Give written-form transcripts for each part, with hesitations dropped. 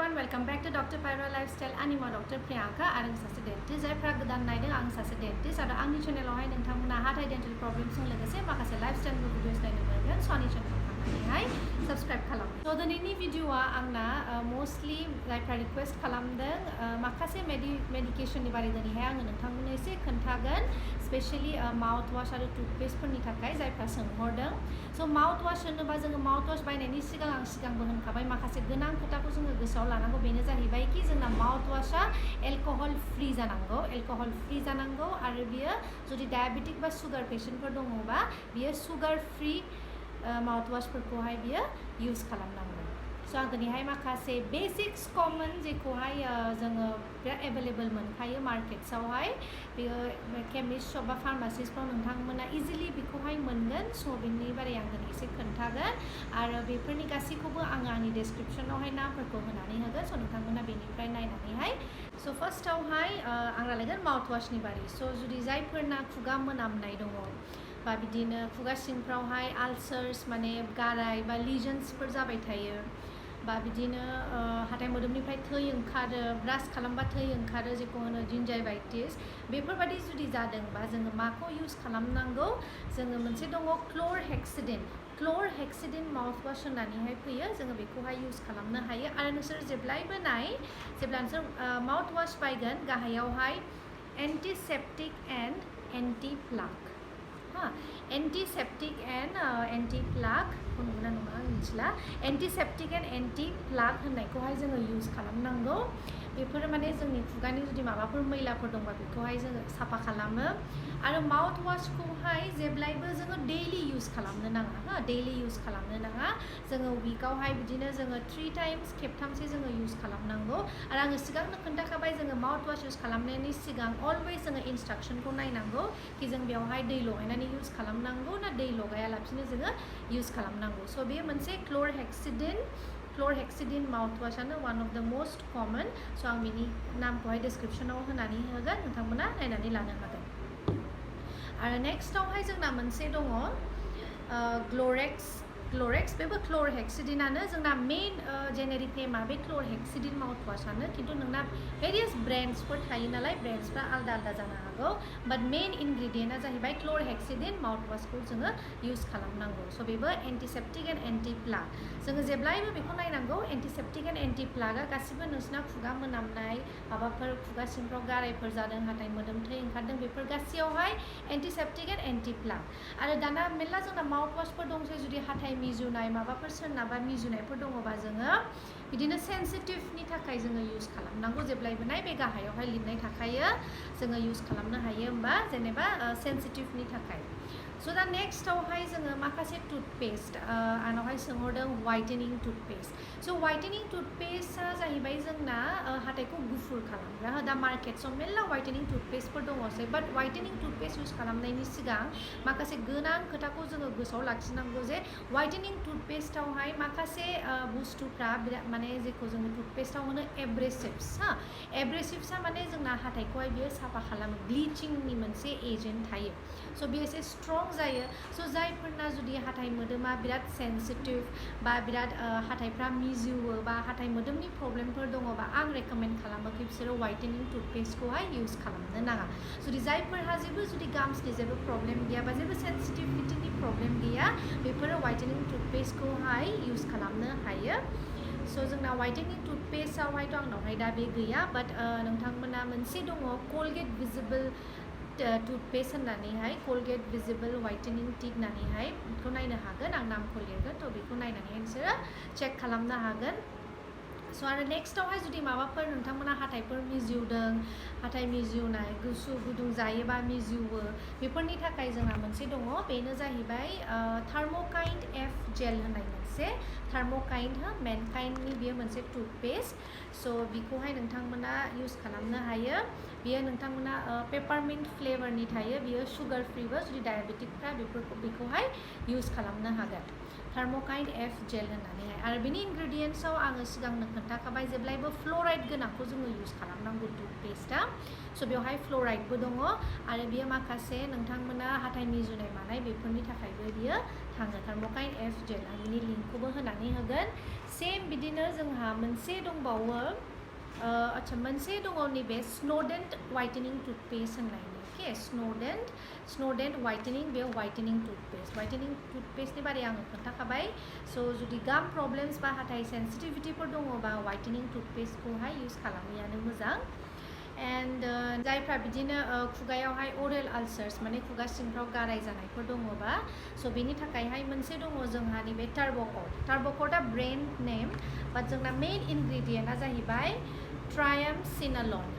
everyone, welcome back to Dr. Pyro Lifestyle ani ma Dr. Priyanka आरो सासे dentist जायफ्रा गोदान नायदों आं सासे डेन्टिस्ट आरो आंनि चेनेलावहाय नोंथांमोना हाथाइ डेन्टेल प्रब्लेमजों लोगोसे माखासे लाइफस्टाइल भिडिअस नायनो मोनगोन स आंनि चेनेलाव थांनानैहाय सबस्क्राइब खालाम स दिनैनि भिडिअआ आंना मोस्टलि जायफ्रा रिक्वेस्ट खालामदों माखासे मेडिकेशननि बारै दिनैहाय आङो नोंथांमोननो एसे खोन्थागोन स्पेशली माउथवाश आरो टुथपेस्टफोरनि थाखाय जायफ्रा सोंहरदों स माउथवाश होनोबा जोङो माउथवाश बायनायनि सिगां आं सिगांबो होनखाबाय माखासे गोनां खोथाखौ जोङो गोसोआव लानांगौ बेनो जाहैबाय कि जोंना माउथवाशा एलकहल फ्री जानांगौ आरो बियो जुदि डायबेटिक बा सुगार पेशेन्टफोर दङबा बियो सुगार फ्री माउथवाशफोरखौहाय बियो यूज खालामनांगौ स आं दिनैहाय माखासे बेसिक्स कमन जेखौहाय जोङो बिराद एभेलेबल मोनखायो मार्केट्सआवहाय बेयो केमिस्ट शप बा फार्मासिसफ्राव नोंथांमोना इजिलि बेखौहाय मोनगोन स बेनि बारै आं दिनै एसे खोन्थागोन आरो बेफोरनि गासैखौबो आङो आंनि डेसक्रिप्शनावहाय नामफोरखौ होनानै होगोन स नोंथांमोना बेनिफ्राय नायनानैहाय स फार्स्टआवहाय आं रायलायगोन माउथवाशनि बारै स जुदि जायफोरना खुगा मोनामनाय दङ बा बिदिनो खुगा सिंफ्रावहाय आलसार्स माने गाराय बा लिजन्सफोर जाबाय थायो बा बिदिनो हाथाइ मोदोमनिफ्राय थै ओंखारो ब्रास खालामबा थै ओंखारो जेखौ होनो जिन्जाइभाइटिस बेफोरबायदि जुदि जादोंबा जोङो माखौ यूज खालामनांगौ जोङो मोनसे दङ क्ल'रहेक्सिडिन माउथवाश होननानैहाय फैयो जोङो बेखौहाय यूज खालामनो हायो आरो नोंसोर जेब्लायबो जेब्ला नोंसोर माउथवाश बायगोन गाहायावहाय एन्टिसेप्टिक एन्ड एन्टिप्लाक एन्टिसेप्टिक एन्ड एन्टिप्लाक नंगौना नङा आं मिथिला एन्टिसेप्टिक एन्ड एन्टिप्लाक होननायखौहाय जोङो यूज खालामनांगौ बेफोरो माने जोंनि खुगानि जुदि माबाफोर मैलाफोर दंबा बेखौहाय जोङो साफा खालामो आरो माउथवाशखौहाय जेब्लायबो जोङो डेइलि यूज खालामनो नाङा डेइलि यूज खालामनो नाङा जोङो उइकआवहाय बिदिनो जोङो 3 टाइम्स खेबथामसो जोङो यूज खालामनांगौ आरो आङो सिगांनो खोन्थाखाबाय जोङो माउथवाश यूज खालामनायनि सिगां अलवेज जोङो इन्सट्राक्शनखौ नायनांगौ कि जों बेवहाय दै लगायनानै यूज खालामनांगौ ना दै लगायालासिनो जोङो यूज खालामनांगौ स बेयो मोनसे क्ल'रहेक्सिडिन माउथवाशानो वान अफ द मोस्ट कमन स आं बिनि नामखौहाय डिस्क्रिप्शनाव होनानै होगोन नोंथांमोना नायनानै लानो हागोन आरो नेक्स्टआवहाय जोंना मोनसे दङ क्ल'रेक्स बेबो क्ल'रहेक्सिडिनानो जोंना मेन जेनेरिक नेमा बे क्ल'रहेक्सिडिन माउथवाशानो खिन्थु नोंना भेरियास ब्रेन्ड्सफोर थायो नालाय ब्रेन्ड्सफ्रा आलदा आलदा जानो हागौ बाट मेन इनग्रेडियेन्टआ जाहैबाय क्ल'रहेक्सिडिन माउथवाशखौ जोङो यूज खालामनांगौ स बेबो एन्टिसेप्टिक एन्ड एन्टिप्लाक जोङो जेब्लायबो बेखौ नायनांगौ एन्टिसेप्टिक एन्ड एन्टिप्लाकआ गासिबो नोंसिना खुगा मोनामनाय माबाफोर खुगा सिंफ्राव गारायफोर जादों हाथाइ मोदोम थै ओंखारदों बेफोर गासैयावहाय एन्टिसेप्टिक एन्ड एन्टिप्लाक आरो दाना मेरला जोंना माउथवाशफोर दंसै जुदि हाथाइ मिजुनाय माबाफोर सोरनाबा मिजुनायफोर दङबा जोङो बिदिनो सेन्सिटिभनि थाखाय जोङो यूज खालामनांगौ जेब्लायबो बे गाहायावहाय लिरनाय थाखायो जोङो यूज खालामनो हायो होमबा जेनेबा सेन्सिटिभनि थाखाय स दा नेक्स्टआवहाय जोङो माखासे टुथपेस्ट आंनावहाय सोंहरदों वाइटेनिं टुथपेस्ट स वाइटेनिं टुथपेस्टआ जाहैबाय जोंना हाथाइखौ गुफुर खालामग्रा दा मार्केट्सआव मेरला वाइटेनिं टुथपेस्टफोर दङसै बाट वाइटेनिं टुथपेस्ट यूज खालामनायनि सिगां माखासे गोनां खोथाखौ जोङो गोसोआव लाखिनांगौ जे वाइटेनिं टुथपेस्टआवहाय माखासे बुस्थुफ्रा बिराद माने जेखौ जोङो टुथपेस्टआव होनो एब्रेसिभ्सआ माने जोंना हाथाइखौहाय बियो साफा खालामो ब्लिचिंनि मोनसे एजेन्ट थायो स बियो एसे स्ट्रं जायो स जायफोरना जुदि हाथाइ मोदोमा बिराद सेन्सिटिभ बा बिराद हाथाइफ्रा मिजिवो बा हाथाइ मोदोमनि प्रब्लेमफोर दङबा आं रेकमेन्ड खालामो कि बिसोरो वाइटेनिं टुथपेस्टखौहाय यूज खालामनो नाङा जुदि जायफोरहा जेबो गाम्सनि जेबो प्रब्लेम गैया बा जेबो सेन्सिटिभिटिनि प्रब्लेम गैया बेफोरो वाइटेनिं टुथपेस्टखौहाय यूज खालामनो हायो स जोंना वाइटेनिं टुथपेस्टआवहायथ' आंनावहाय दा बे गैया बाट नोंथांमोना मोनसे दङ कलगेट भिजिबल टुथपेस्ट होननानैहाय कलगेट भिजिबल वाइटेनिं टिक होननानैहाय बेखौ नायनो हागोन आं नामखौ लिरगोन थ' बेखौ नायनानैहाय नोंसोरो चेक खालामनो हागोन स आरो नेक्स्टआवहाय जुदि माबाफोर नोंथांमोना हाथाइफोर मिजिवदों हाथाइ मिजिवनाय गुसु गुदुं जायोबा मिजिवो बेफोरनि थाखाय जोंहा मोनसे दङ बेनो जाहैबाय थार्मोकाइन्ड एफ जेल होननाय मोनसे थार्मोकाइन्ड मेनकाइन्डनि बियो मोनसे टुथपेस्ट स बेखौहाय नोंथांमोना यूज खालामनो हायो बियो नोंथांमोना पेपारमिन्ट फ्लेभारनि थायो बियो सुगार फ्रिबो जुदि डायबेटिकफ्रा बेखौहाय यूज खालामनो हागोन थार्मोकाइन्ड एफ जेल होननानैहाय आरो बिनि इनग्रेडियेन्ट्सआव आङो सिगांनो खोन्थाखाबाय जेब्लायबो फ्ल'राइड गोनांखौ जोङो यूज खालामनांगौ टुथपेस्टआ स बेवहाय फ्ल'राइडबो दङ आरो बियो माखासे नोंथांमोना हाथाइ मिजुनाय मानाय बेफोरनि थाखायबो बियो थाङो थार्मोकाइन F जेल आं बिनि लिंकखौबो होनानै होगोन सेम बिदिनो जोंहा मोनसे दंबावो आच्छा मोनसे दङ नैबे स्नोडेन्ट व्हाइटनिं टुथपेस्ट होननाय ओके स्नोडेन्ट व्हाइटनिं बे व्हाइटनिं टुथपेस्टनि बारै आङो खोन्थाखाबाय स' जुदि गाम प्रब्लेम्स बा हाथाइ सेन्सिटिभिटिफोर दङबा व्हाइटनिं टुथपेस्टखौहाय इउज खालामैयानो मोजां एन्ड जायफ्रा बिदिनो खुगायावहाय अरेल आलसार्स माने खुगा सिंफ्राव गाराय जानायफोर दङबा स' बेनि थाखायहाय मोनसे दङ जोंहा नैबे टार्बोकर्डआ ब्रेन्ड नेम बाट जोंना मेइन इनग्रेडियेन्टआ जाहैबाय ट्रायामसिनालन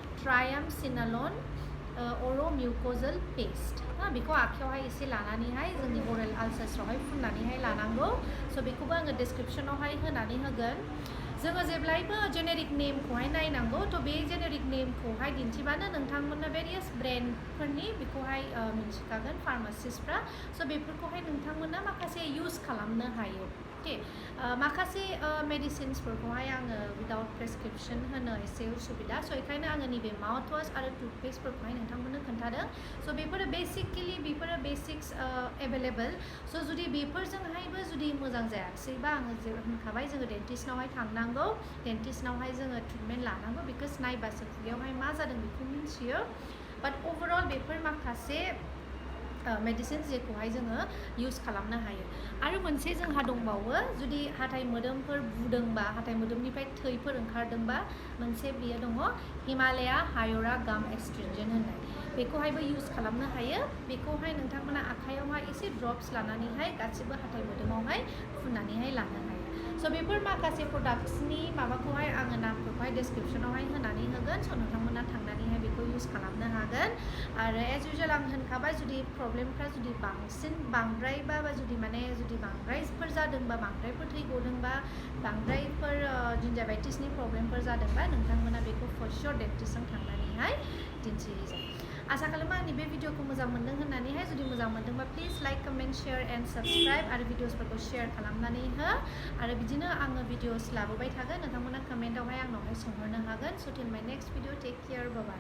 अरो मिउक'जल पेस्ट बेखौ आखायावहाय एसे लानानैहाय जोंनि अरेल आलसार्सफ्रावहाय फुननानैहाय लानांगौ स' बेखौबो आङो डिसक्रिपसनावहाय होनानै होगोन जोङो जेब्लायबो जेनेरिक नेमखौहाय नायनांगौ थ' बे जेनेरिक नेमखौहाय दिन्थिबानो नोंथांमोननो भेरियास ब्रेन्डफोरनि बेखौहाय मिन्थिखागोन फार्मासिस्टफ्रा स' बेफोरखौहाय नोंथांमोना माखासे इउज खालामनो हायो अके माखासे मेडिसिन्सफोरखौहाय आङो उइदाउट प्रेसक्रिपसन होनो एसे उसुबिदा स' बेखायनो आङो नैबे माउथवाश आरो टुथपेस्टफोरखौहाय नोंथांमोननो खोन्थादों स' बेफोरो बेसिकलि बेसिक्स एभेलेबल स' जुदि बेफोरजोंहायबो जुदि मोजां जायाखैसैबा आङो जे होनखाबाय जोङो डेन्टिस्टनावहाय थांनांगौ डेन्टिस्टनावहाय जोङो ट्रिटमेन्ट लानांगौ बिकज नायबासो खुगायावहाय मा जादों बेखौ मिन्थियो बाट अभारअल बेफोर माखासे मेडिसिन्स जेखौहाय जोङो इउज खालामनो हायो आरो मोनसे जोंहा दंबावो जुदि हाथाइ मोदोमफोर बुदोंबा हाथाइ मोदोमनिफ्राय थैफोर ओंखारदोंबा मोनसे बियो दङ हिमालया हायरा गाम एक्सट्रिंजेन्ट होननाय बेखौहायबो इउज खालामनो हायो बेखौहाय नोंथांमोना आखायावहाय एसे ड्रप्स लानानैहाय गासिबो हाथाइ मोदोमावहाय फुननानैहाय लानो हायो स' बेफोर माखासे प्रडाक्ट्सनि माबाखौहाय आङो नामफोरखौहाय डिसक्रिपसनावहाय होनानै होगोन स' नोंथांमोना थांनानैहाय बेखौ इउज खालामनो हागोन आरो एज इउजुअल आं होनखाबाय जुदि प्रब्लेमफ्रा जुदि बांद्रायबा जुदि बांद्रायफोर जादोंबा बांद्रायफोर थै गदोंबा बांद्रायफोर जिन्जाभाइटिसनि प्रब्लेमफोर जादोंबा नोंथांमोना बेखौ फर शियर डेन्टिस्टजों थांनानैहाय दिन्थिहैजायो आसा खालामो आंनि बे भिडिअखौ मोजां मोनदों होननानैहाय जुदि मोजां मोनदोंबा please like comment share and subscribe आरो भिडिअसफोरखौ शेयार खालामनानै हो आरो बिदिनो आङो भिडिअस लाबोबाय थागोन नोंथांमोना कमेन्टआवहाय आंनावहाय सोंहरनो हागोन स' टिल माय नेक्स्ट भिडिअ टेक केयार बाय